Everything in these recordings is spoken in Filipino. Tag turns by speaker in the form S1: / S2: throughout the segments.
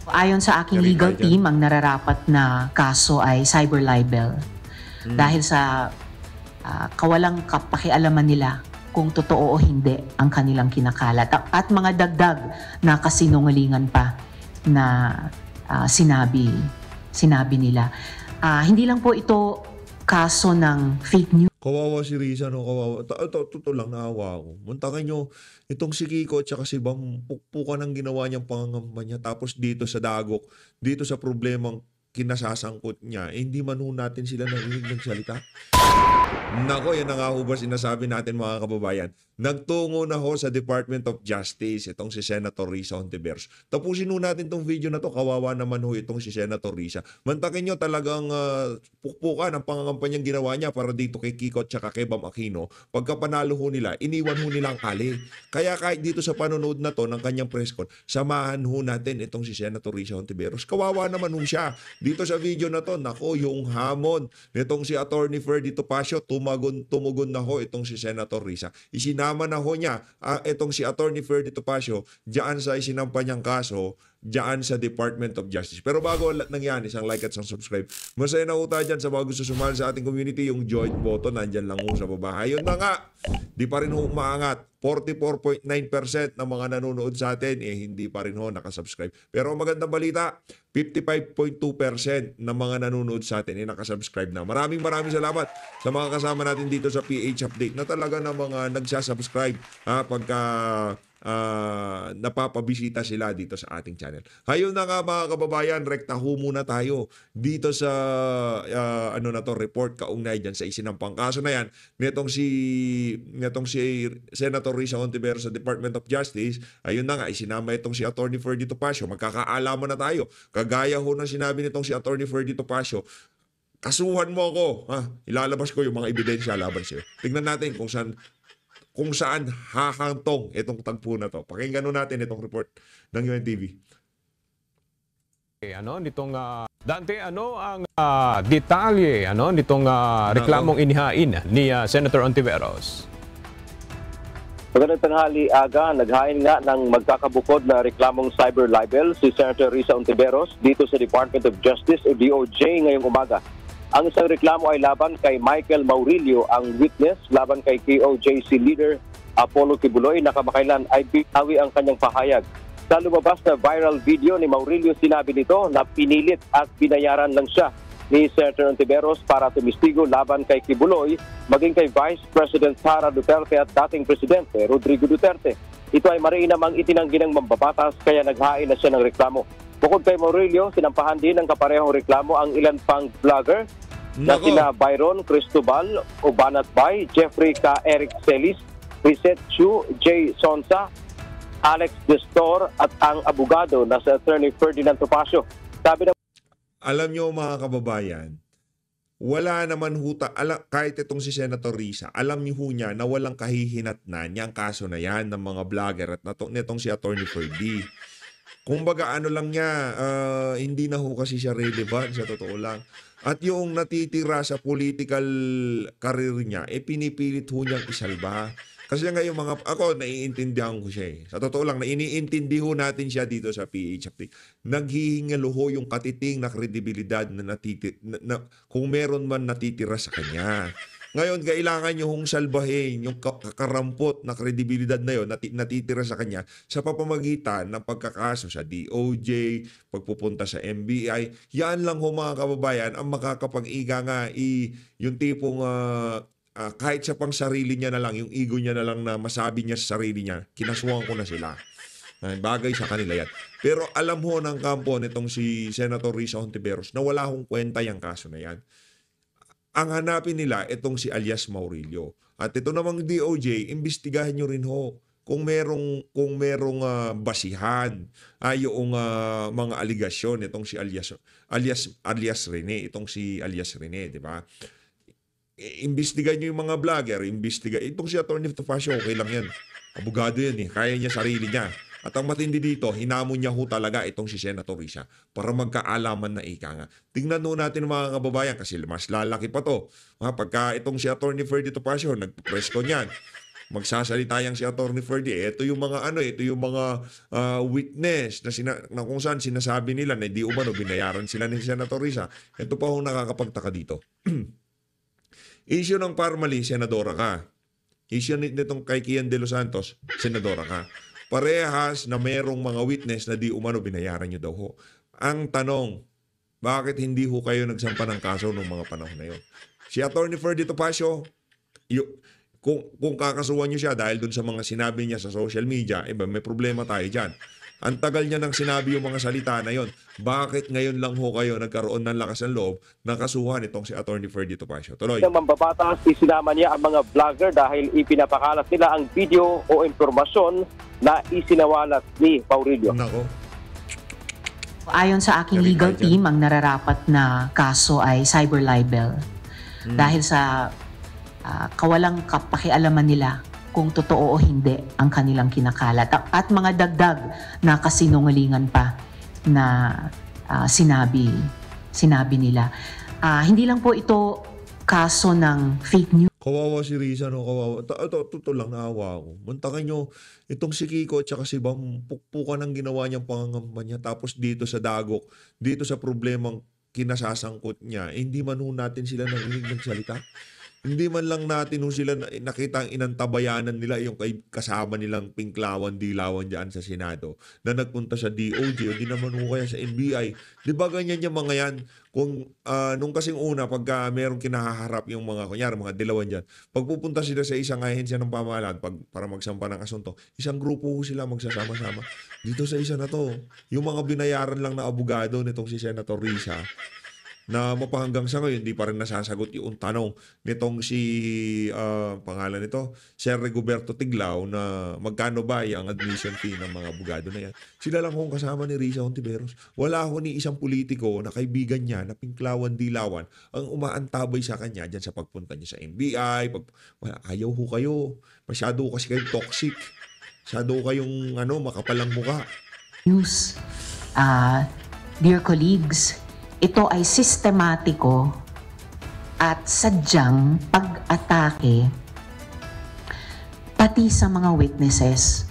S1: Ayon sa aking
S2: Carry
S1: legal
S2: tayo dyan.
S1: team, ang nararapat na kaso ay cyber libel. Dahil sa kawalang kapakialaman nila kung totoo o hindi ang kanilang kinakalat. At mga dagdag na kasinungalingan pa na sinabi nila. Hindi lang po ito kaso ng fake news.
S2: Kawawa si Risa, no? Kawawa. Totoo lang, naawa ako. Muntakan nyo, itong si Kiko at saka si Bam, pukpukan ang ginawa niyang pangangampanya. Tapos dito sa dagok, dito sa problemang kinasasangkot niya, hindi man ho natin sila narinig ng salita. Nako, yan na nga ho ba sinasabi natin mga kababayan. Nagtungo na ho sa Department of Justice itong si Senator Risa Hontiveros. Tapusin ho natin itong video na to. Kawawa naman ho itong si Senator Risa. Mantakin nyo talagang pukpukan ang pangangampanyang ginawa niya para dito kay Kiko at saka kay Bam Aquino. Pagka panalo ho nila, iniwan ho nila ang kali. Kaya kahit dito sa panonood na to ng kanyang press con, samahan ho natin itong si Senator Risa Hontiveros. Kawawa naman ho siya. Dito sa video na to, nako, yung hamon nitong si Attorney Ferdy Topacio, tumugon na ho itong si Senator Risa. Isinama na ho niya itong si Attorney Ferdy Topacio diyan sa isinampa niyang kaso diyan sa Department of Justice. Pero bago nangyari, isang like at isang subscribe. Masaya na ho tayo dyan sa bago susumali sa ating community. Yung join button, nandyan lang ho sa baba. Ayun na nga, di pa rin ho umaangat. 44.9% ng mga nanonood sa atin, hindi pa rin ho nakasubscribe. Pero ang magandang balita, 55.2% ng mga nanonood sa atin nakasubscribe na. Maraming salamat sa mga kasama natin dito sa PH Update na talaga na mga nagsasubscribe pagka napapabisita sila dito sa ating channel. Hayun na nga mga kababayan, rektaho muna tayo dito sa report kaugnay dyan sa isinampang kaso na yan nitong si Senator Risa Hontiveros sa Department of Justice. Ayun na nga, isinama itong si Attorney Ferdy Topacio. Magkakaalaman na tayo. Kagaya ho ng sinabi nitong si Attorney Ferdy Topacio, kasuhan mo ako, ilalabas ko yung mga ebidensya laban sa'yo. Tingnan natin kung saan hahantong itong tagpo na to. Pakinggan natin itong report ng UNTV.
S3: Nitong Dante, ang detalye nitong reklamong inihain ni Senator Hontiveros?
S4: Magandang tanghali, Aga. Naghain nga ng magkakabukod na reklamong cyber libel si Senator Risa Hontiveros dito sa Department of Justice o DOJ ngayong umaga. Ang isang reklamo ay laban kay Michael Maurilio, ang witness, laban kay KOJC leader Apollo Kibuloy na kamakailan ay binawi ang kanyang pahayag. Sa lumabas na viral video ni Maurilio, sinabi nito na pinilit at binayaran lang siya ni Senator Hontiveros para tumistigo laban kay Kibuloy, maging kay Vice President Sara Duterte at dating Presidente Rodrigo Duterte. Ito ay mariinam ang itinanggi ng mambabatas kaya naghain na siya ng reklamo. Bukod kay Maurilio, sinampahan din ng kaparehong reklamo ang ilan pang vlogger na sina Byron Cristobal, Obanat Bay, Jeffrey K. Eric Celis, Reset Chu, Jay Sonsa, Alex Destor at ang abogado na si Attorney Ferdinand Topacio. Sabi ng
S2: Alam nyo mga kababayan, wala naman kahit itong si Senator Risa, alam niyo ho niya na walang kahihinatnan niyang kaso na yan ng mga vlogger at nitong si Attorney Ferdy. Kumbaga lang niya, hindi na ho kasi siya relevant sa totoo lang. At yung natitira sa political career niya, pinipilit ho niyang isalba. Kasi ngayon ako naiintindihan ko siya . Sa totoo lang, iniintindi ho natin siya dito sa PHP. Naghihingalo ho yung katiting na kredibilidad na kung meron man natitira sa kanya. Ngayon, kailangan nyo hong salbahin yung kakarampot na kredibilidad na yun natitira sa kanya sa papamagitan ng pagkakaso sa DOJ, pagpupunta sa NBI. Yan lang ho mga kababayan ang makakapag-iga nga yung tipong kahit sa pang sarili niya na lang, yung ego niya na lang na masabi niya sa sarili niya, kinasuhan ko na sila. Bagay sa kanila yan. Pero alam ho ng kampo nitong si Senator Risa Hontiveros na wala hong kwenta yung kaso na yan. Ang hanapin nila itong si alias Maurilio. At ito namang DOJ, imbestigahan nyo rin ho kung merong basihan yung mga aligasyon itong si alias Rene, itong si alias Rene, di ba? Imbestigahan nyo yung mga vlogger, itong si Attorney Topacio, okay lang yan. Abogado yan kaya niya sarili niya. At ang matindi dito, hinamon niya ho talaga itong si Senator Risa para magkaalaman na ika nga. Tingnan ho natin mga kababayan kasi mas lalaki pa to. Pagka itong si Attorney Ferdy Topacio, nag-press ko niyan. magsasalita yang si Attorney Ferdy. Ito yung mga ito yung mga witness na kung saan sinasabi nila na di umano binayaran sila ni Senator Risa. Ito pa ho nakakapagtaka dito. Issue ng Parmali, senadora ka. Issue nitong kay Kian De Los Santos, senadora ka. Parehas na merong mga witness na di umano binayaran nyo daw ho. Ang tanong, bakit hindi ho kayo nagsampa ng kaso nung mga panahon na yun? Si Attorney Ferdy Topacio, kung kakasuhan nyo siya dahil dun sa mga sinabi niya sa social media, may problema tayo dyan. Ang tagal niya nang sinabi yung mga salita na yon. Bakit ngayon lang ho kayo nagkaroon ng lakas ng loob na kasuhan itong si Attorney Ferdy Topacio? Tuloy.
S4: Ng mambabatas, isinama niya ang mga vlogger dahil ipinapakalat nila ang video o impormasyon na isinawalat ni Paurilio.
S2: Nako.
S1: Ayon sa aking legal team, ang nararapat na kaso ay cyber libel. Dahil sa kawalang kapakialaman nila kung totoo o hindi ang kanilang kinakalat. At mga dagdag na kasinungalingan pa na sinabi nila. Hindi lang po ito kaso ng fake news.
S2: Kawawa si Risa, no? Kawawa. Ito lang, naawa ako. Muntakan nyo, itong si Kiko at saka si Bam, pukpukan ang ginawa niyang pangangamba niya. Tapos dito sa dagok, dito sa problemang kinasasangkot niya, hindi man ho natin sila narinig ng salita. Hindi man lang natin ho sila nakita ang inantabayanan nila, yung kasama nilang pinklawan, dilawan dyan sa Senado, na nagpunta sa DOJ, o di naman ho kaya sa NBI. Di ba ganyan yung mga yan? Kung nung kasing una, pagka merong kinahaharap yung mga, kunyari, mga dilawan dyan, pagpupunta sila sa isang ahensya ng pamahalaan para magsampa ng asunto, isang grupo ho sila magsasama-sama. Dito sa isa na to, yung mga binayaran lang na abogado nitong si Senator Risa, na mapahanggang sa ngayon, hindi pa rin nasasagot yung tanong nitong si, pangalan nito, Sir Rigoberto Tiglao, na magkano ba ang admission fee ng mga abogado na yan. Sila lang kung kasama ni Risa Hontiveros. Wala ho ni isang politiko na kaibigan niya, na pinklawan-dilawan, ang umaantabay sa kanya dyan sa pagpunta niya sa NBI. Ayaw ho kayo. Masyado kasi kayo toxic. Masyado kayong makapalang muka.
S1: News. Dear colleagues, ito ay sistematiko at sadyang pag-atake pati sa mga witnesses.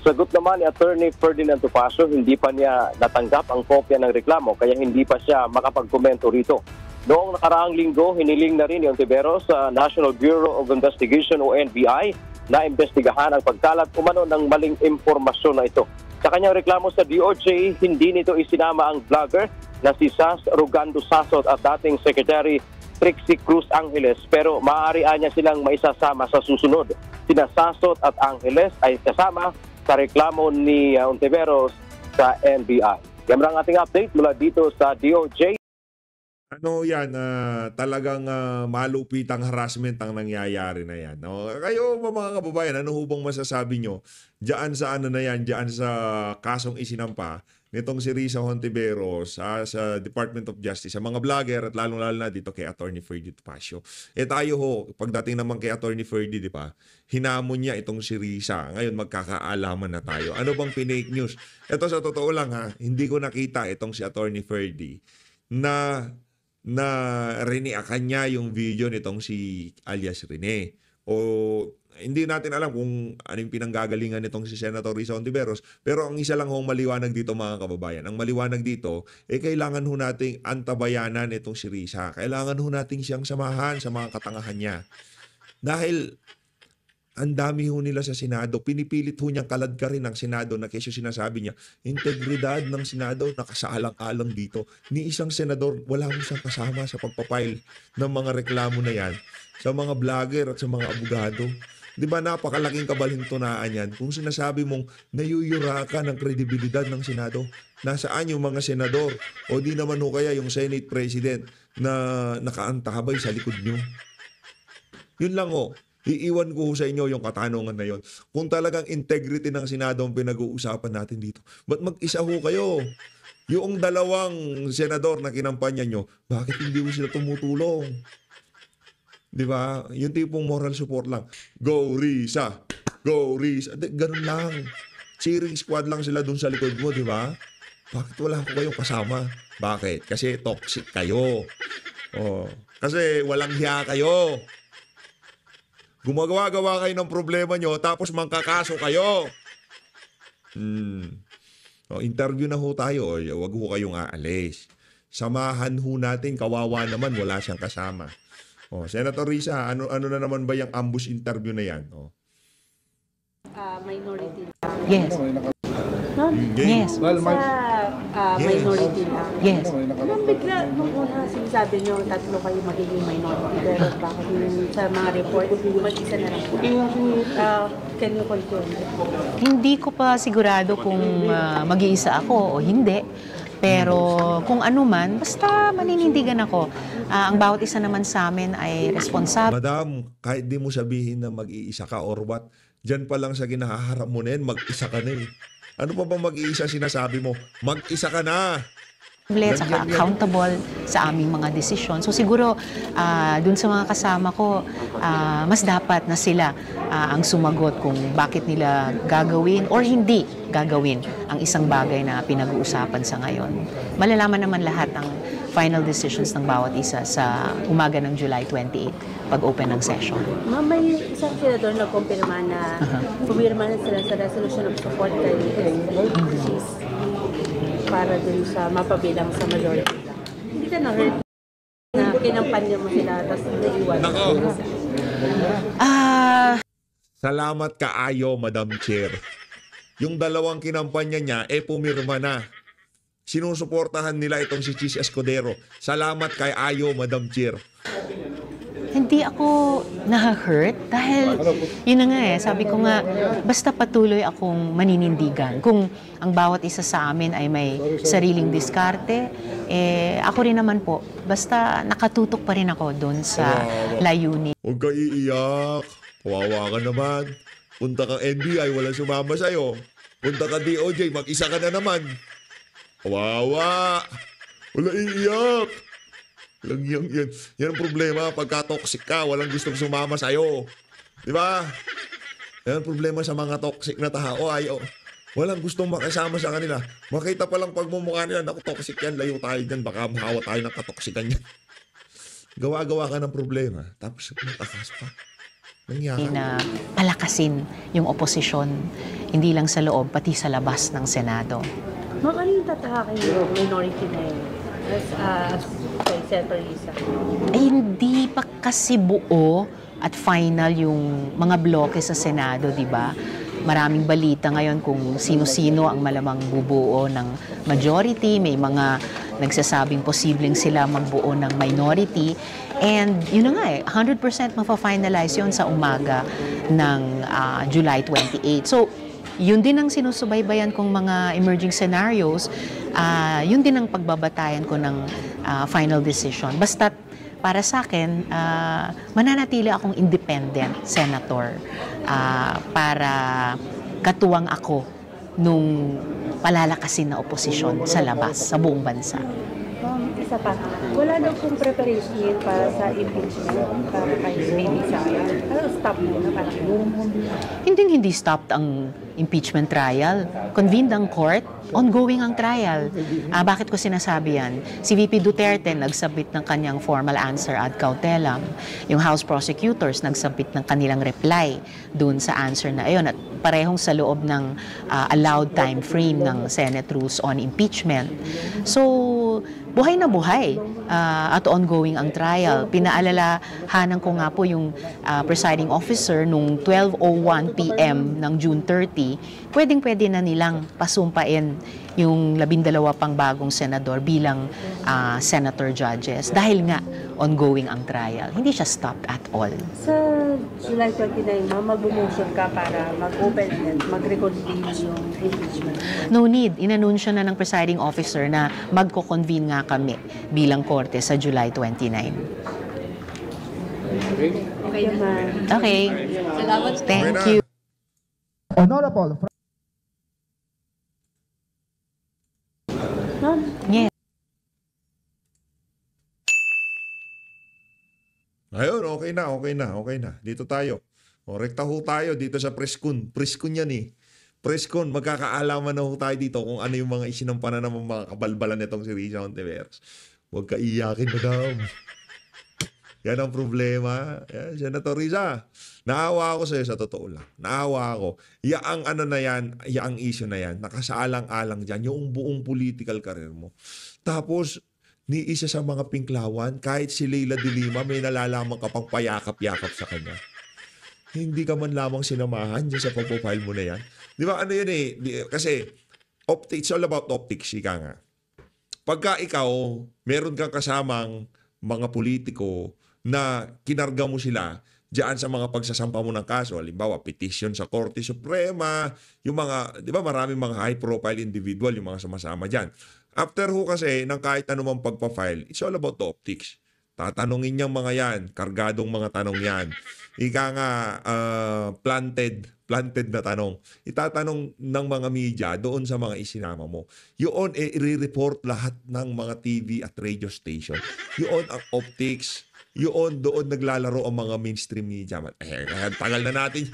S4: Sagot naman ni Attorney Ferdinand Topacio, hindi pa niya natanggap ang kopya ng reklamo kaya hindi pa siya makapagkomento rito. Noong nakaraang linggo, hiniling na rin ni Hontiveros sa National Bureau of Investigation o NBI na imbestigahan ang pagkalat umano ng maling impormasyon na ito. Sa kanyang reklamo sa DOJ, hindi nito isinama ang vlogger na si Sas Rugando Sasot at dating Secretary Trixie Cruz Angeles, pero maaari niya silang maisasama sa susunod. Sina Sasot at Angeles ay kasama sa reklamo ni Hontiveros sa NBI. Yan ang ating update mula dito sa DOJ.
S2: Talagang malupitang harassment ang nangyayari na yan. No? Kayo mga kababayan, ano hubang masasabi nyo diyan sa diyan sa kasong isinampa nitong si Risa Hontiveros sa Department of Justice, sa mga vlogger at lalong-lalo na dito kay Attorney Ferdy Topacio. Tayo ho, pagdating naman kay Attorney Ferdy, di ba, hinamon niya itong si Risa. Ngayon magkakaalaman na tayo. Ano bang pinake news? Ito sa totoo lang hindi ko nakita itong si Attorney Ferdy na riniakan niya yung video nitong si alias Rene. O hindi natin alam kung anong pinanggagalingan nitong si Senator Risa Hontiveros, pero ang isa lang hong maliwanag dito mga kababayan. Ang maliwanag dito, kailangan ho nating antabayanan itong si Risa. Kailangan ho nating siyang samahan sa mga katangahan niya. Dahil ang dami ho nila sa Senado, pinipilit ho niyang kaladkarin ng Senado na kesyo sinasabi niya, integridad ng Senado nakasaalang-alang dito. Ni isang senador, wala mo siyang kasama sa pagpapile ng mga reklamo na yan sa mga vlogger at sa mga abogado. Di ba napakalaking kabalintunaan yan kung sinasabi mong nayuyura ka ng kredibilidad ng Senado? Nasaan yung mga senador? O di naman ho kaya yung Senate President na nakaantabay sa likod nyo? Yun lang ho. Iiwan ko sa inyo yung katanungan na yon. Kung talagang integrity ng Senado ang pinag-uusapan natin dito, ba't mag-isa ho kayo? Yung dalawang senador na kinampanya nyo, bakit hindi mo sila tumutulong? Di ba? Yung tipong moral support lang. Go Risa! Go Risa! Ganun lang. Cheering squad lang sila dun sa likod mo, di ba? Bakit wala ko kayong kasama? Bakit? Kasi toxic kayo. Kasi walang hiya kayo. Gumagawa-gawa kayo ng problema nyo, tapos mangkakaso kayo. O, interview na ho tayo. O, wag ho kayong aalis. Samahan ho natin, kawawa naman, wala siyang kasama. O, Senator Risa, ano na naman ba yung ambush interview na yan? O.
S5: Minority lang.
S1: Yes.
S5: Ma'am,
S1: Yes.
S5: minority lang.
S1: Yes.
S5: Ma'am, bigla, nung una sinasabi nyo, tatlo kayo magiging minority. Pero bakit yung sa mga report, mag-isa na lang po. Can you confirm?
S1: Hindi ko pa sigurado kung mag-iisa ako o hindi. Pero kung ano man, basta maninindigan ako. Ang bawat isa naman sa amin ay responsable.
S2: Madam, kahit di mo sabihin na mag-iisa ka or what, dyan pa lang sa ginaharap mo na yan, mag-isa ka na eh. Ano pa bang mag-iisa sinasabi mo? Mag-isa ka na!
S1: At saka accountable sa aming mga desisyon. So siguro, dun sa mga kasama ko, mas dapat na sila ang sumagot kung bakit nila gagawin or hindi gagawin ang isang bagay na pinag-uusapan sa ngayon. Malalaman naman lahat ng final decisions ng bawat isa sa umaga ng July 28 pag-open ng session.
S5: Ma'am, may isang senador na kumpirma na pumirma na sila sa resolution of support kay Cheese para dun sa mapabilang sa majority lang. Hindi ka na-hurt na kinampanya mo sila tapos naiwan.
S2: Nako! Salamat kaayo, Madam Chair. Yung dalawang kinampanya niya, pumirma na. Sinusuportahan nila itong si Cheese Escudero. Salamat kay Ayo, Madam Chair.
S1: Hindi ako na-hurt dahil yun na nga sabi ko nga, basta patuloy akong maninindigan. Kung ang bawat isa sa amin ay may sariling diskarte, ako rin naman po, basta nakatutok pa rin ako doon sa layunin.
S2: Huwag ka iiyak. Kawawa ka naman. Punta kang NBI, walang sumama sa'yo. Punta ka DOJ, mag-isa ka na naman. Kawawa. Wala iiyak. Yan ang problema. Pagka toxic ka, walang gustong sumama sa'yo. Di ba? Yan ang problema sa mga toxic na tao. Walang gustong makasama sa kanila. Makita pa lang pagmumukha nila, naku, toxic yan, layo tayo dyan. Baka mahawa tayo ng katoksikan yan. Gawa-gawa ka ng problema. Tapos matakas pa. Nangyari.
S1: Na palakasin yung oposisyon, hindi lang sa loob, pati sa labas ng Senado.
S5: Ma'am, ano yung tatahakin yung minority na yun? Kay Senator Risa?
S1: Hindi pa kasi buo at final yung mga bloke sa Senado, di ba? Maraming balita ngayon kung sino-sino ang malamang bubuo ng majority. May mga nagsasabing posibleng sila magbuo ng minority. And yun na nga 100% mafa-finalize yun sa umaga ng July 28. So, yun din ang sinusubaybayan kong mga emerging scenarios. Yun din ang pagbabatayan ko ng final decision. Basta't para sa akin, mananatili akong independent senator para katuwang ako nung palalakasin na oposisyon sa labas, sa buong bansa.
S5: Isa pa, wala daw pong preparation para sa impeachment para kay Baby Sara. Ano, stop mo na parang
S1: Hindi stopped ang impeachment trial. Convened ang court, ongoing ang trial. Bakit ko sinasabi yan? Si VP Duterte nagsubmit ng kanyang formal answer ad cautelam. Yung House prosecutors nagsubmit ng kanilang reply dun sa answer na ayon at parehong sa loob ng allowed time frame ng Senate rules on impeachment. So, buhay na buhay at ongoing ang trial. Pinaalalahanan ko nga po yung presiding officer nung 12:01 p.m. ng June 30, pwedeng-pwede na nilang pasumpain yung 12 pang bagong senador bilang senator judges dahil nga ongoing ang trial. Hindi siya stopped at all.
S5: sa July 29, mag-motion ka para mag-open and mag-reconvene yung impeachment.
S1: No need. Inanunsyo na ng presiding officer na magko-convene nga kami bilang korte sa July 29.
S5: Okay naman.
S1: Okay.
S5: Salamat.
S1: Thank you.
S6: Honorable
S5: Ma'am,
S1: Yes.
S2: Ayun, okay na. Dito tayo. Rekta ho tayo dito sa Preskun. Preskun yan eh. Preskun, magkakaalaman na ho tayo dito kung ano yung mga isinampanan ng mga kabalbalan nitong si Risa Ontiveros. Huwag ka iyakin, madam. Yan ang problema. Yan, Senator Risa, naawa ako sa'yo sa totoo lang. Naawa ako. Yaang ano na yan, yaang issue na yan, nakasaalang-alang dyan, yung buong political career mo. Tapos, ni isa sa mga pinklawan, kahit si Leila de Lima, may nalalaman ka pang payakap-yakap sa kanya. Hindi ka man lamang sinamahan dyan sa pagpapile mo na yan. Di ba, ano yun eh, kasi, it's all about optics, ika nga. Pagka ikaw, meron kang kasamang mga politiko na kinarga mo sila diyan sa mga pagsasampa mo ng kaso, halimbawa petition sa Korte Suprema, yung mga, di ba maraming mga high profile individual yung mga sumasama diyan. After ho kasi ng kahit anumang pagpa-file, it's all about the optics. Tatanungin niyang mga yan, kargadong mga tanong yan. Ika nga planted na tanong. Itatanong ng mga media doon sa mga isinama mo. Yun, i-report lahat ng mga TV at radio station. Yun ang optics. Yun, doon naglalaro ang mga mainstream media. Tagal na natin.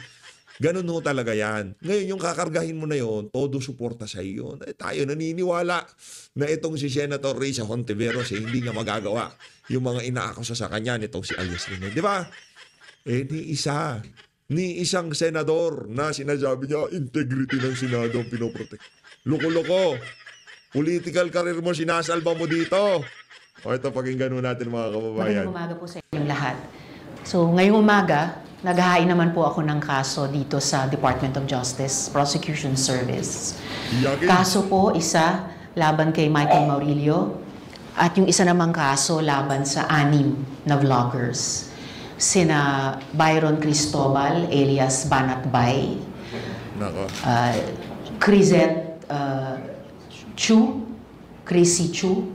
S2: Ganun ho talaga yan. Ngayon, yung kakargahin mo na yun, todo suporta sa iyo. Tayo naniniwala na itong si Senator Risa Hontiveros hindi niya magagawa yung mga inaakusa sa kanya nitong si Alias Rene. Di ba? Ni isang senador na sinasabi niya, integrity ng Senado ang pinoprotect. Loko-loko. Political career mo, sinasalba mo dito. O ito, pakinggan mo natin mga kababayan.
S1: Magandang umaga po sa inyong lahat. So, ngayong umaga, naghahain naman po ako ng kaso dito sa Department of Justice Prosecution Service.
S2: Yakin.
S1: Kaso po, isa, laban kay Michael Maurilio, at yung isa namang kaso, laban sa 6 na vloggers. Sina Byron Cristobal, alias Banatbay,
S2: Nako.
S1: Crisette Chu, Chrissy Chu,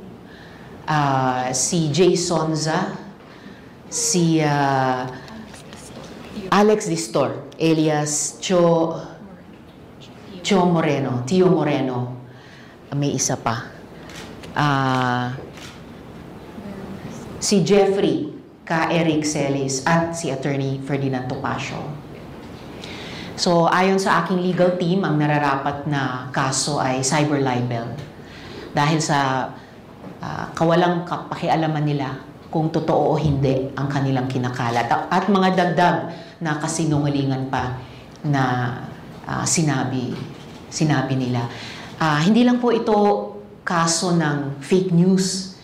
S1: si Jay Sonza, si Alex Distor, alias Tio Moreno, may isa pa. Si Jeffrey Ka Eric Celis at si Attorney Ferdinand Topacio. So, ayon sa aking legal team, ang nararapat na kaso ay cyber libel. Dahil sa kawalang pakialaman nila kung totoo o hindi ang kanilang kinakalat. At mga dagdag na kasinungalingan pa na sinabi nila. Hindi lang po ito kaso ng fake news,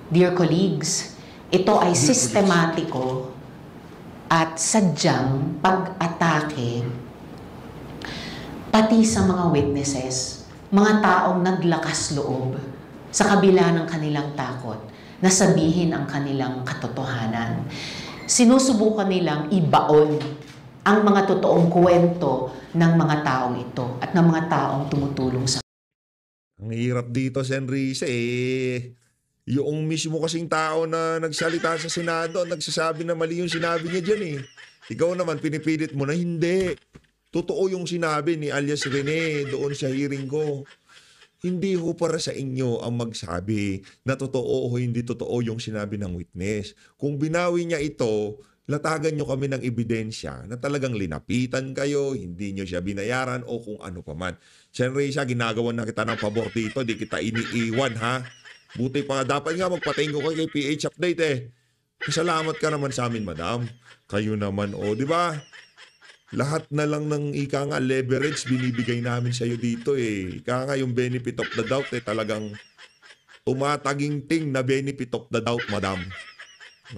S1: dear colleagues. Ito ay sistematiko at sadyang pag-atake pati sa mga witnesses, mga taong naglakas loob sa kabila ng kanilang takot na sabihin ang kanilang katotohanan. Sinusubukan nilang ibaon ang mga totoong kwento ng mga taong ito at ng mga taong tumutulong sa.
S2: Ang hirap dito, Senrice, yung mismo kasing tao na nagsalita sa Senado, nagsasabi na mali yung sinabi niya dyan eh. Ikaw naman, pinipilit mo na hindi. Totoo yung sinabi ni Alias Rene doon sa hearing ko. Hindi ho para sa inyo ang magsabi na totoo o hindi totoo yung sinabi ng witness. Kung binawi niya ito, latagan nyo kami ng ebidensya na talagang linapitan kayo, hindi nyo siya binayaran o kung ano pa man. Senrisa, ginagawan na kita ng pabor dito, di kita iniiwan ha. Buti pa, dapat nga magpatingin ko kay PH Update eh. Salamat ka naman sa amin, madam. Kayo naman, di ba? Lahat na lang ng ika nga leverage binibigay namin sa iyo dito eh. Ika nga yung benefit of the doubt talagang tumataginting na benefit of the doubt, madam.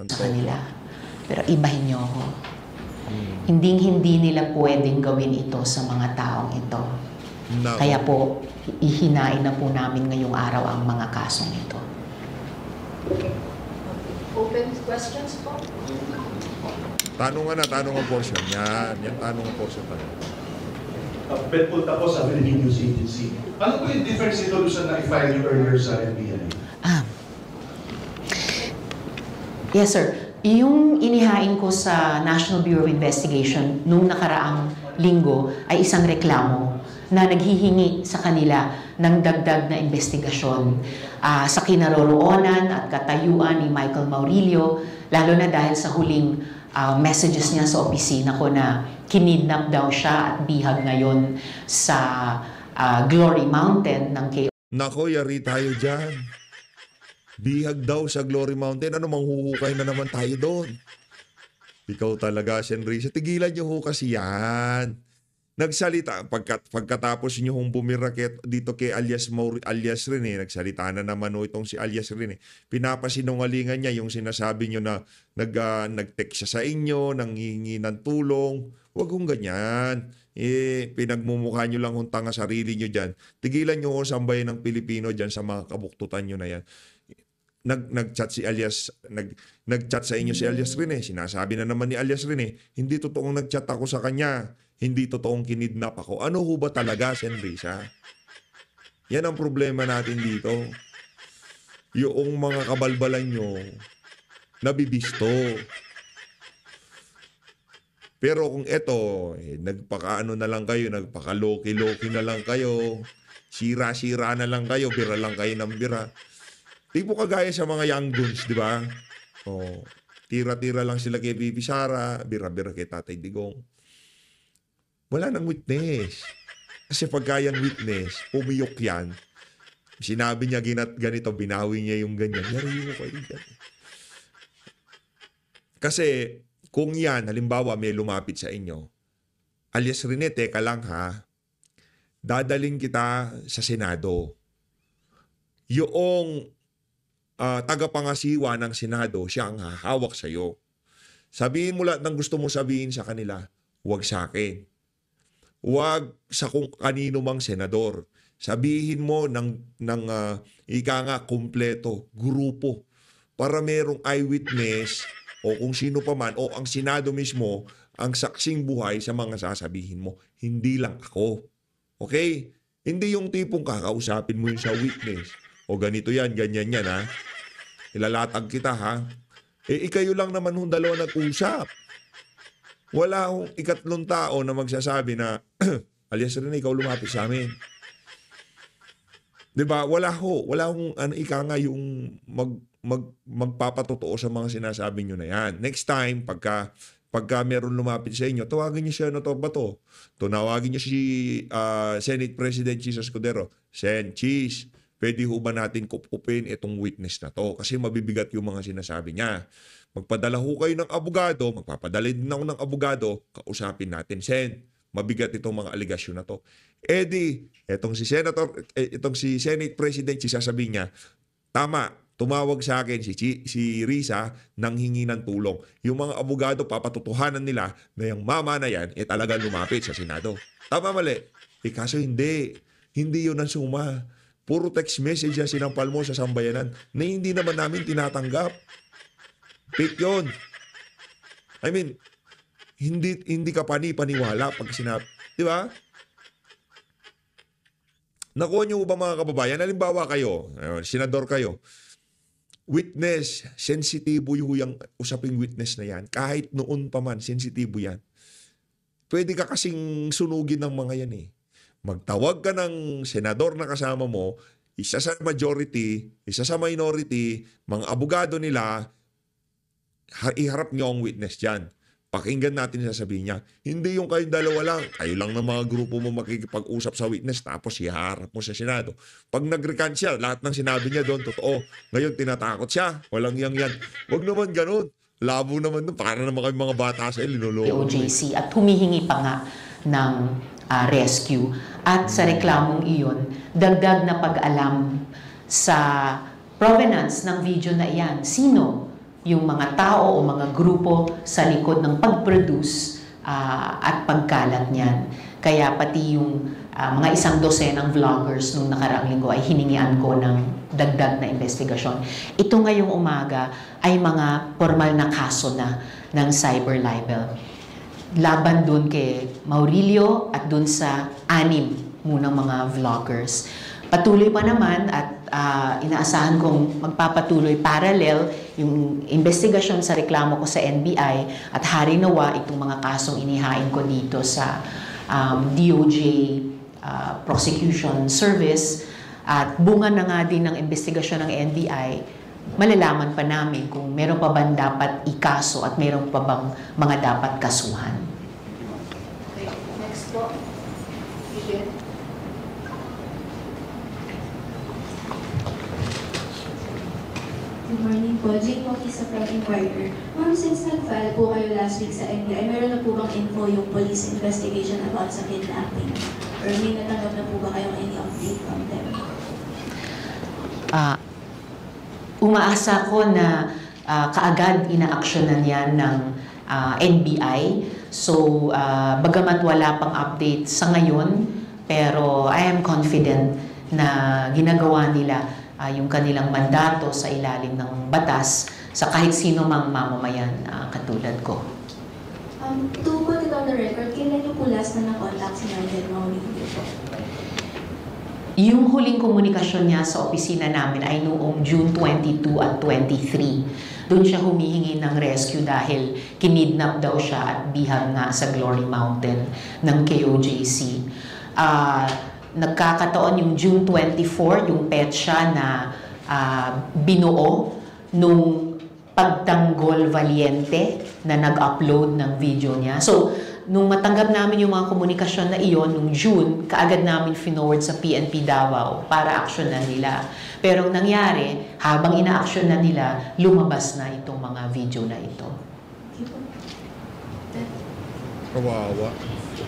S1: Sa kanila. Pero ibahin niyo ako. Hindi nila pwedeng gawin ito sa mga taong ito.
S2: No.
S1: Kaya po, ihinain na po namin ngayong araw ang mga kasong ito.
S7: Open questions po?
S2: Tanong ang portion. Yan tanong ang portion.
S8: Ben Punta po sa Philippine News Agency. Ano po yung difference ito sa na-file yung earlier sa NBI?
S1: Yes, sir. Yung inihain ko sa National Bureau of Investigation nung nakaraang linggo ay isang reklamo na naghihingi sa kanila ng dagdag na investigasyon sa kinaroroonan at katayuan ni Michael Maurilio, lalo na dahil sa huling messages niya sa opisina ko na kinidnap daw siya at bihag ngayon sa Glory Mountain ng
S2: Nako, yari tayo dyan. Bihag daw sa Glory Mountain. Ano, manghuhukay na naman tayo doon. Ikaw talaga, Sen. Risa. Tigilan niyo ho kasi yan. Nagsalita, pagkatapos niyo hong bumira dito kay alias Rene, nagsalita na naman ho itong si alias Rene. Pinapasinungalingan niya yung sinasabi niyo na nag-text siya sa inyo, nanghihingi ng tulong. Huwag hong ganyan. Pinagmumukha niyo lang hong tanga sarili niyo dyan. Tigilan niyo ho sambayan ng Pilipino dyan sa mga kabuktutan niyo na yan. Nag-chat sa inyo si alias Rene. Sinasabi na naman ni alias Rene, hindi totoong nag-chat ako sa kanya. Hindi totoong kinidnap ako. Ano ho ba talaga, Sen. Risa? Yan ang problema natin dito. Yung mga kabalbalan nyo, nabibisto. Pero kung eto, nagpakaano na lang kayo, nagpakaloki-loki na lang kayo, sira-sira na lang kayo, bira lang kayo ng bira. Tipo kagaya sa mga young guns, di ba? Oh, tira-tira lang sila kay Bibi Sara, bira-bira kay Tatay Digong. Wala nang witness. Kasi pagka yan witness, pumiyok yan. Sinabi niya ganito, binawi niya yung ganyan. Yari mo kayo dyan. Kasi kung yan, halimbawa may lumapit sa inyo, alias Rene, teka lang ha, dadaling kita sa Senado. Yung tagapangasiwa ng Senado, siya ang hahawak sa'yo. Sabihin mo lahat ng gusto mo sabihin sa kanila, huwag sa akin. Huwag sa kung kanino mang senador. Sabihin mo ng ika nga, kumpleto, grupo, para merong eyewitness o kung sino pa man o ang Senado mismo ang saksing buhay sa mga sasabihin mo. Hindi lang ako. Okay? Hindi yung tipong kakausapin mo yung sa witness. O ganito yan, ganyan yan ha. Ilalatag kita ha. Ikayo lang naman yung dalawa nag-usap. Wala akong ikatlong tao na magsasabi na, alias Rene, ikaw lumapit sa amin. Diba? Wala akong ika nga yung magpapatotoo sa mga sinasabi nyo na yan. Next time, pagka meron lumapit sa inyo, tawagin nyo siya, to ba to? Tunawagin nyo si Senate President Chis Escudero. Sen, Chis, pwede ho ba natin kupupin itong witness na to? Kasi mabibigat yung mga sinasabi niya. Magpadala ho kayo ng abogado, magpapadala din ako ng abogado, kausapin natin, Sen. Mabigat itong mga aligasyon na to. Itong si Senate President, sasabihin niya, tama, tumawag sa akin si Risa nang hingi ng tulong. Yung mga abogado, papatutuhanan nila na yung mama na yan, talaga lumapit sa Senado. Tama, mali? Kaso hindi. Hindi yun ang suma. Puro text message yan sinampal mo sa sambayanan na hindi naman namin tinatanggap. Fake yun. I mean, hindi ka paniwala pag sinabi. Di ba? Nakuha niyo ba mga kababayan? Halimbawa kayo, senador kayo, witness, sensitibo yung usaping witness na yan. Kahit noon pa man, sensitibo yan. Pwede ka kasing sunugin ng mga yan eh. Magtawag ka ng senador na kasama mo, isa sa majority, isa sa minority, mga abogado nila, iharap niyo ang witness dyan. Pakinggan natin sasabihin niya. Hindi yung kayong dalawa lang. Kayo lang ng mga grupo mo makikipag-usap sa witness tapos iharap mo sa Senado. Pag nag-recant siya, lahat ng sinabi niya doon, totoo. Ngayon, tinatakot siya. Walang yang yan. Huwag naman ganun. Labo naman doon. Para naman kami mga bata sa linuloko.
S1: OJC at humihingi pa nga ng rescue. At sa reklamong iyon, dagdag na pag-alam sa provenance ng video na iyan. Sino yung mga tao o mga grupo sa likod ng pag-produce at pagkalat niyan. Kaya pati yung mga 100 ng vloggers nung nakaraang linggo ay hiningian ko ng dagdag na investigasyon. Ito ngayong umaga ay mga formal na kaso na ng cyber libel. Laban dun kay Maurilio at dun sa 6 munang mga vloggers. Patuloy pa naman at inaasahan kong magpapatuloy parallel yung investigasyon sa reklamo ko sa NBI at hari nawa itong mga kasong inihain ko dito sa DOJ Prosecution Service at bunga na nga din ng investigasyon ng NBI, malalaman pa namin kung meron pa bang dapat ikaso at meron pa bang mga dapat kasuhan.
S7: Okay, next po. Eugene.
S9: Good morning po. Jane Bautista from Inquirer. Ma'am, since nag-file po kayo last week sa NBI, meron na po bang info yung police investigation about sa kidnapping? Or may natanggap na po ba kayong any update from them?
S1: Umaasa ko na kaagad inaaksyonan yan ng NBI. So, bagamat wala pang update sa ngayon, pero I am confident na ginagawa nila yung kanilang mandato sa ilalim ng batas sa kahit sino mang mamamayan katulad ko.
S9: To put it on the record, kailan niyo po last na na-contact si Nigel Mauricio po?
S1: Yung huling komunikasyon niya sa opisina namin ay noong June 22 at 23. Doon siya humihingi ng rescue dahil kinidnap daw siya at bihag nga sa Glory Mountain ng KOJC. Nagkakataon yung June 24, yung petsa na binuo nung Pagtanggol Valiente na nag-upload ng video niya. So, nung matanggap namin yung mga komunikasyon na iyon, nung June, kaagad namin forward sa PNP Davao para aksyonan nila. Pero ang nangyari, habang ina-aksyonan nila, lumabas na itong mga video na ito.
S2: Kawawa.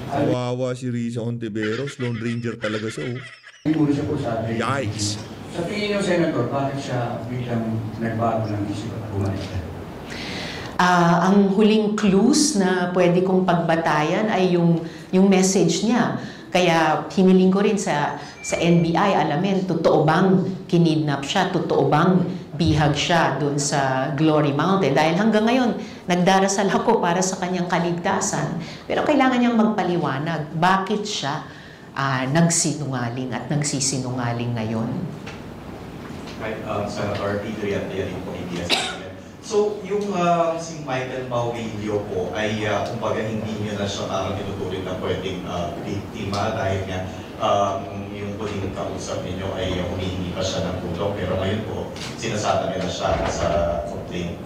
S2: Kawawa si Risa Ontiveros. Lone Ranger talaga siya.
S10: Siguro siya po sa atin.
S2: Yikes!
S10: Sa tingin niyo, Senator, bakit siya biglang nagbago ng isip at bumalik?
S1: Ang huling clues na pwede kong pagbatayan ay yung message niya. Kaya hiniling ko rin sa NBI, alamin, totoo bang kinidnap siya? Totoo bang bihag siya doon sa Glory Mountain? Dahil hanggang ngayon, nagdarasal ako para sa kanyang kaligtasan. Pero kailangan niyang magpaliwanag bakit siya nagsinungaling at nagsisinungaling ngayon.
S11: Right, Senator Peter Yatayari po, ABS. So, yung si Michael Mauricio po ay kumbaga hindi niyo na siya parang tinutuloy na pwedeng biktima dahil nga yung huling kausap ninyo ay humihingi pa siya ng tulong pero ngayon po sinasabi nila siya sa complaint.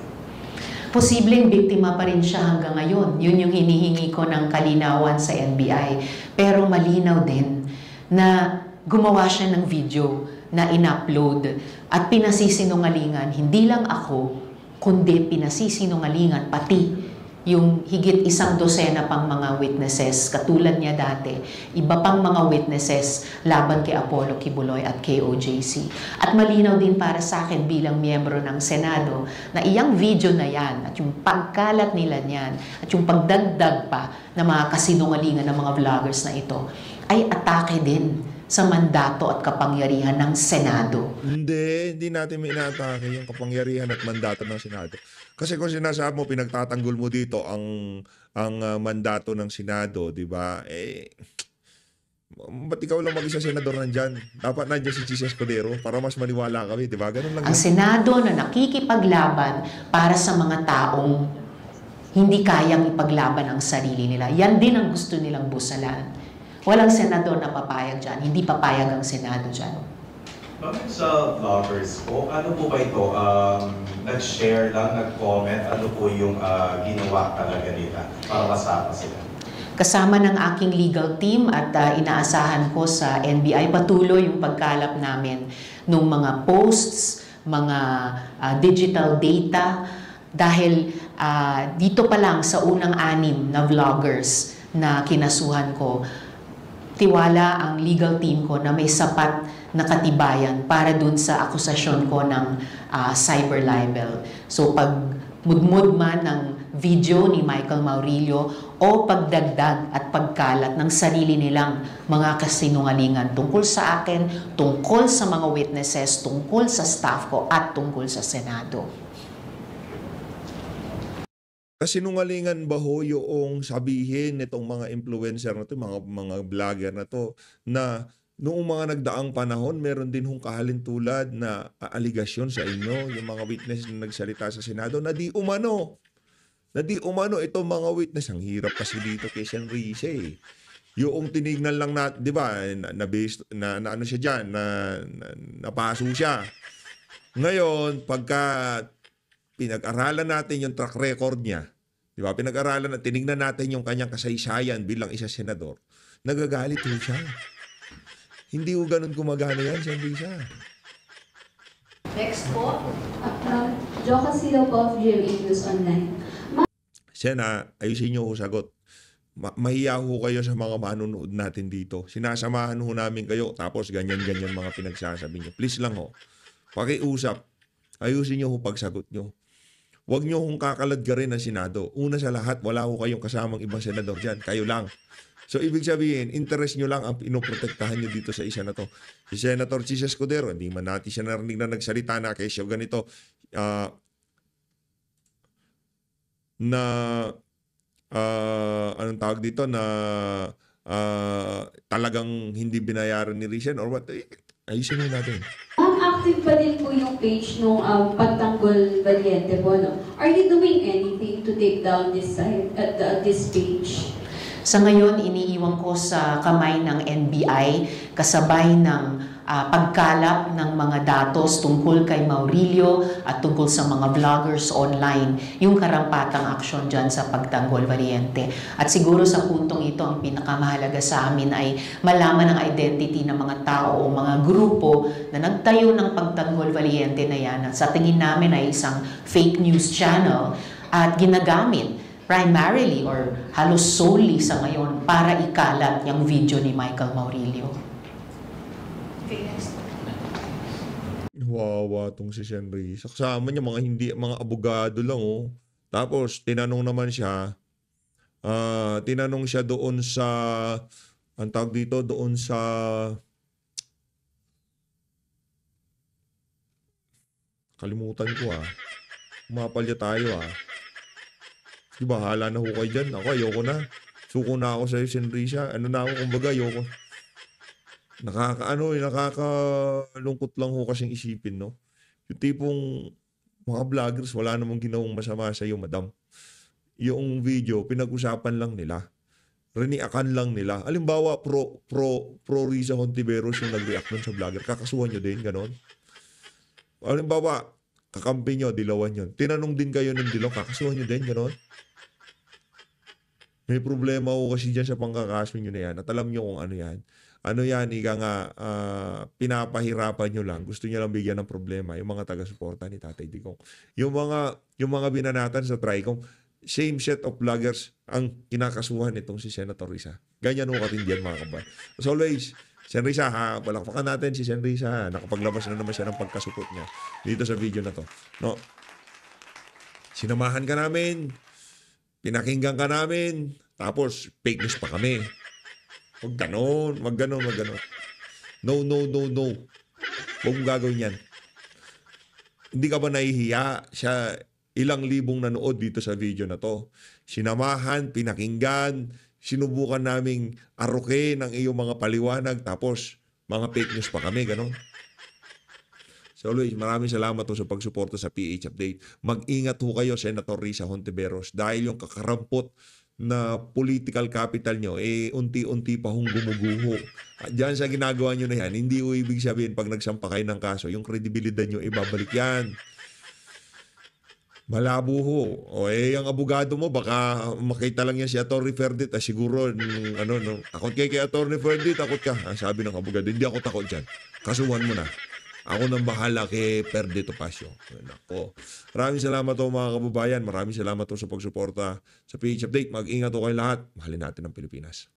S1: Posibleng biktima pa rin siya hanggang ngayon. Yun yung hinihingi ko ng kalinawan sa NBI. Pero malinaw din na gumawa siya ng video na in-upload at pinasisinungalingan, hindi lang ako, kundi pinasisinungalingan pati yung higit 100 pang mga witnesses, katulad niya dati, iba pang mga witnesses laban kay Apollo Kibuloy at KOJC. At malinaw din para sa akin bilang miyembro ng Senado na iyang video na yan at yung pagkalat nila niyan at yung pagdagdag pa ng mga kasinungalingan ng mga vloggers na ito ay atake din sa mandato at kapangyarihan ng Senado.
S2: Hindi natin may inaatake yung kapangyarihan at mandato ng Senado. Kasi kung sinasabi mo, pinagtatanggol mo dito ang mandato ng Senado, di ba? Ba't ikaw lang mag-isa senador nandyan? Dapat nandyan si Chis Escudero para mas maniwala kami, di ba? Ganun lang.
S1: Ang Senado na nakikipaglaban para sa mga taong hindi kayang ipaglaban ang sarili nila. Yan din ang gusto nilang busalan. Walang senador na papayag dyan. Hindi papayag ang Senado dyan.
S11: Bakit sa vloggers po, ano po ba ito? Nag-share lang, nag-comment, ano po yung ginawa talaga nila para masama sila?
S1: Kasama ng aking legal team at inaasahan ko sa NBI, patuloy yung pagkalap namin ng mga posts, mga digital data, dahil dito pa lang sa unang 6 na vloggers na kinasuhan ko, tiwala ang legal team ko na may sapat na katibayan para dun sa akusasyon ko ng cyber libel. So pag mudmud man ng video ni Michael Mauricio o pagdagdag at pagkalat ng sarili nilang mga kasinungalingan tungkol sa akin, tungkol sa mga witnesses, tungkol sa staff ko at tungkol sa Senado.
S2: Kasinungalingan ba ho yung sabihin nitong mga influencer na to, mga vlogger na to, na noong mga nagdaang panahon, meron din hong kahalintulad na aligasyon sa inyo, yung mga witness na nagsalita sa Senado, na di umano itong mga witness. Ang hirap kasi dito kay Sen. Risa eh. Yung tinignan lang natin, di ba, na ano siya dyan, napaso siya. Ngayon, pagka pinag-aralan natin yung track record niya, di ba? Pinag-aralan at tinignan natin yung kanyang kasaysayan bilang isa senador, nagagalit ho siya. Hindi ho ganun gumagana yan, Sen. Risa.
S7: Next po.
S9: Jo Castillo po of GMA News Online.
S2: Sena, ayusin nyo ho sagot. Mahiya ho kayo sa mga manunood natin dito. Sinasamahan ho namin kayo, tapos ganyan-ganyan mga pinagsasabi nyo. Please lang ho. Pakiusap. Ayusin nyo ho pagsagot nyo. Huwag nyo hong kakaladgarin ng Senado. Una sa lahat, wala ho kayong kasamang ibang senador dyan. Kayo lang. So, ibig sabihin, interest nyo lang ang pinoprotektahan nyo dito sa isa na to. Si Senator Chis Escudero, hindi man natin siya narinig na nagsalita na kay siya ganito, anong tawag dito, na talagang hindi binayaran ni Risen or what. Ayusin mo natin.
S9: Active pa din po yung page nung Pagtanggol Valiente po, no? Are you doing anything to take down this site at this page?
S1: Sa ngayon, iniiwan ko sa kamay ng NBI kasabay ng pagkalap ng mga datos tungkol kay Maurilio at tungkol sa mga vloggers online, yung karampatang aksyon dyan sa Pagtanggol Valiente. At siguro sa puntong ito, ang pinakamahalaga sa amin ay malaman ang identity ng mga tao o mga grupo na nagtayo ng Pagtanggol Valiente na yan. At sa tingin namin ay isang fake news channel at ginagamit primarily or halos solely sa ngayon para ikalat yung video ni Michael Maurilio.
S7: Okay, next.
S2: Wawa tong si Senri. Kasama niya mga abogado lang oh. Tapos tinanong naman siya, doon sa, ang tawag dito, doon sa, kalimutan ko Umapalya tayo Diba, hala na ho kayo dyan. Ako, ayoko na. Suko na ako sa'yo, Senrisha. Ano na ako, kumbaga, ayoko. Nakakalungkot lang ho kasing isipin, no? Yung tipong mga vloggers, wala namang ginawang masama sa'yo, madam. Yung video, pinag-usapan lang nila. Riniakan lang nila. Halimbawa, pro Risa Hontiveros yung nag-react nun sa vlogger. Kakasuhan nyo din, ganon. Halimbawa, kakampi nyo, dilawan yun. Tinanong din kayo ng dilaw, kakasuhan nyo din, ganon. May problema ko kasi dyan sa pangkakaso nyo na yan. At alam nyo kung ano yan. Ano yan, pinapahirapan nyo lang. Gusto nyo lang bigyan ng problema. Yung mga taga-suporta ni Tatay Digong. Yung mga binanatan sa TRICOM, same set of vloggers ang kinakasuhan itong si Senator Risa. Ganyan ho katindihan mga kabayan. As always, Sen Risa palakpakan natin si Sen Risa Nakapaglabas na naman siya ng pagkasupot niya dito sa video na to. No? Sinamahan ka namin. Pinakinggan ka namin, tapos fake news pa kami. Wag ganon. No. Huwag mong gagawin yan. Hindi ka ba nahihiya sa ilang libong nanood dito sa video na to? Sinamahan, pinakinggan, sinubukan naming aruke ng iyong mga paliwanag, tapos mga fake news pa kami, ganon. So always, maraming salamat po sa pagsuporta sa PH Update. Mag-ingat ho kayo, Senator Risa Hontiveros, dahil yung kakarampot na political capital nyo, unti-unti pa hong gumuguho. At dyan sa ginagawa nyo na yan, hindi ho ibig sabihin pag nagsampa kayo ng kaso, yung kredibilidad nyo, ibabalik yan. Malabo ho. Ang abogado mo, baka makita lang yan si Atty. Ferdit. Siguro, takot kay Atty. Ferdit, takot ka. Sabi ng abogado, hindi ako takot dyan. Kasuhan mo na. Ako nang bahala kay Perde Topacio. Nako. Maraming salamat po mga kababayan. Maraming salamat po sa pagsuporta sa PH Update. Mag-ingat po kayo lahat. Mahalin natin ang Pilipinas.